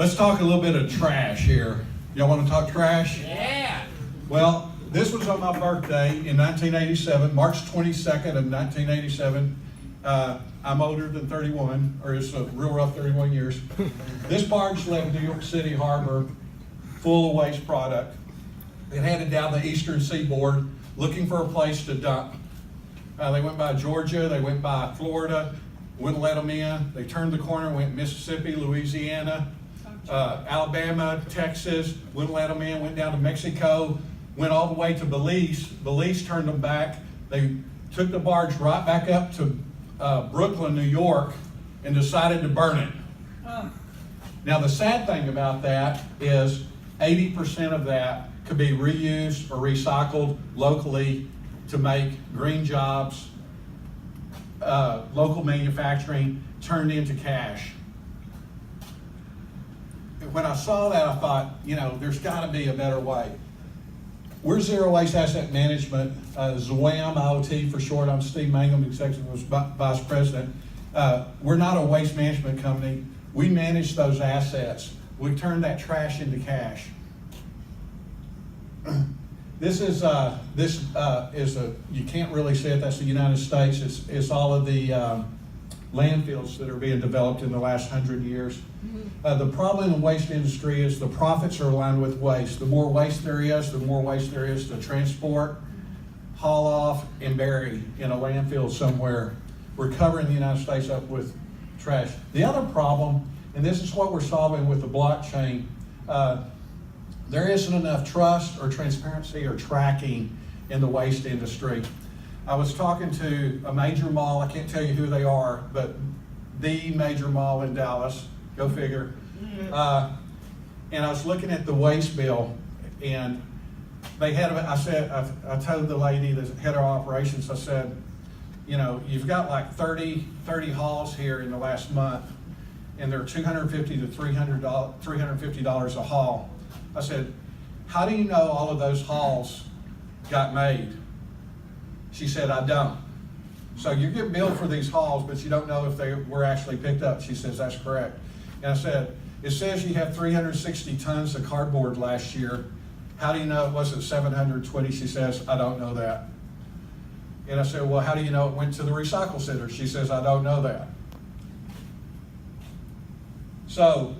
Let's talk a little bit of trash here. Y'all want to talk trash? Yeah. Well, this was on my birthday in 1987, March 22nd of 1987. I'm older than 31, or it's a real rough 31 years. This barge left New York City Harbor full of waste product. It headed down the eastern seaboard looking for a place to dump. They went by Georgia, they went by Florida, wouldn't let them in. They turned the corner, went Mississippi, Louisiana, Alabama, Texas, wouldn't let them in, went down to Mexico, went all the way to Belize. Belize turned them back. They took the barge right back up to Brooklyn, New York, and decided to burn it. Now the sad thing about that is 80% of that could be reused or recycled locally to make green jobs, local manufacturing turned into cash. When I saw that, I thought, you know, there's got to be a better way. We're Zero Waste Asset Management, ZWAM IoT for short. I'm Steve Mangum, Executive Vice President. We're not a waste management company. We manage those assets. We turn that trash into cash. This is you can't really see it. That's the United States. It's all of the landfills that are being developed in the last 100 years. The problem in the waste industry is the profits are aligned with waste. The more waste there is, the more waste there is to transport, haul off, and bury in a landfill somewhere. We're covering the United States up with trash. The other problem, and this is what we're solving with the blockchain, there isn't enough trust or transparency or tracking in the waste industry. I was talking to a major mall, I can't tell you who they are, but the major mall in Dallas, go figure. And I was looking at the waste bill, and they had, I told the lady, the head of operations, I said, you know, you've got like 30 hauls here in the last month, and they're $250 to $350 a haul. I said, how do you know all of those hauls got made? She said, I don't. So you get billed for these hauls, but you don't know if they were actually picked up. She says, that's correct. And I said, it says you have 360 tons of cardboard last year. How do you know it wasn't 720? She says, I don't know that. And I said, well, how do you know it went to the recycle center? She says, I don't know that. So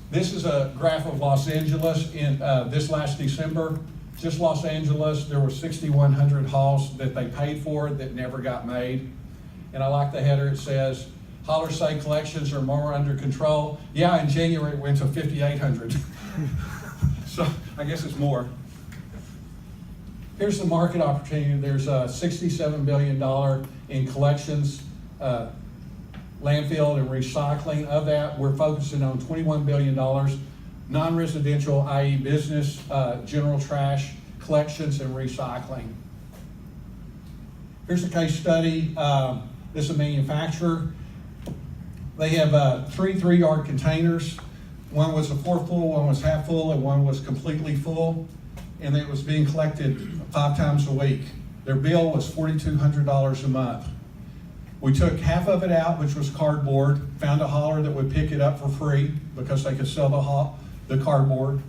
this is a graph of Los Angeles in this last December. Just Los Angeles, there were 6,100 hauls that they paid for that never got made. And I like the header, it says, haulers say collections are more under control. Yeah, in January it went to 5,800. So I guess it's more. Here's the market opportunity. There's $67 billion in collections, landfill and recycling. Of that, we're focusing on $21 billion. Non-residential, i.e. business, general trash, collections, and recycling. Here's a case study. This is a manufacturer. They have 3 3-yard containers. One was a 4 full, one was half full, and one was completely full. And it was being collected 5 times a week. Their bill was $4,200 a month. We took half of it out, which was cardboard, found a hauler that would pick it up for free because they could sell the cardboard.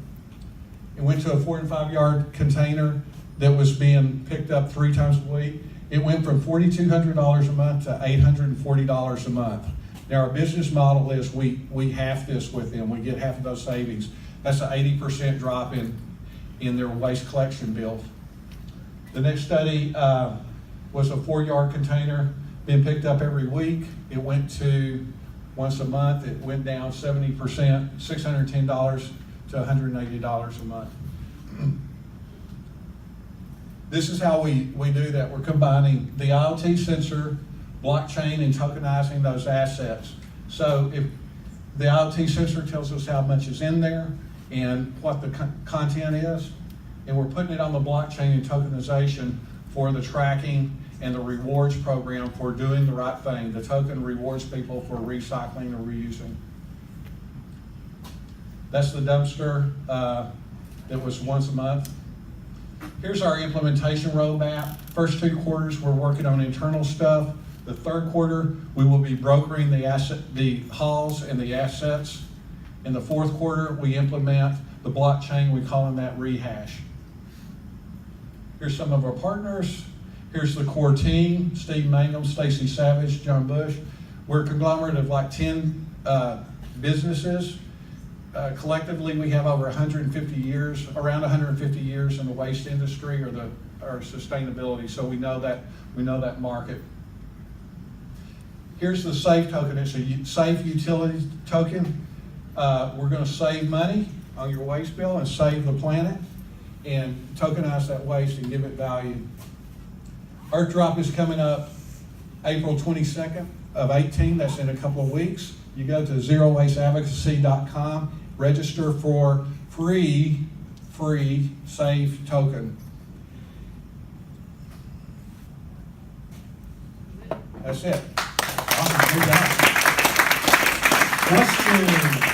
It went to a 4 and 5 yard container that was being picked up 3 times a week. It went from $4,200 a month to $840 a month. Now our business model is we half this with them. We get half of those savings. That's an 80% drop in their waste collection bill. The next study was a 4 yard container being picked up every week. It went to once a month. It went down 70%, $610 to $180 a month. This is how we do that. We're combining the IoT sensor, blockchain, and tokenizing those assets. So if the IoT sensor tells us how much is in there and what the content is, and we're putting it on the blockchain and tokenization for the tracking and the rewards program for doing the right thing. The token rewards people for recycling or reusing. That's the dumpster that was once a month. Here's our implementation roadmap. First 2 quarters, we're working on internal stuff. The third quarter, we will be brokering the hauls and the assets. In the fourth quarter, we implement the blockchain. We call that Rehash. Here's some of our partners. Here's the core team: Steve Mangum, Stacy Savage, John Bush. We're a conglomerate of like 10 businesses. Collectively, we have over 150 years, around 150 years in the waste industry or sustainability. So we know that market. Here's the SAFE token. It's a safe utility token. We're going to save money on your waste bill and save the planet, and tokenize that waste and give it value. Earth Drop is coming up April 22nd of 18. That's in a couple of weeks. You go to zerowasteadvocacy.com, register for free SAFE token. That's it. Awesome. Good job. Questions?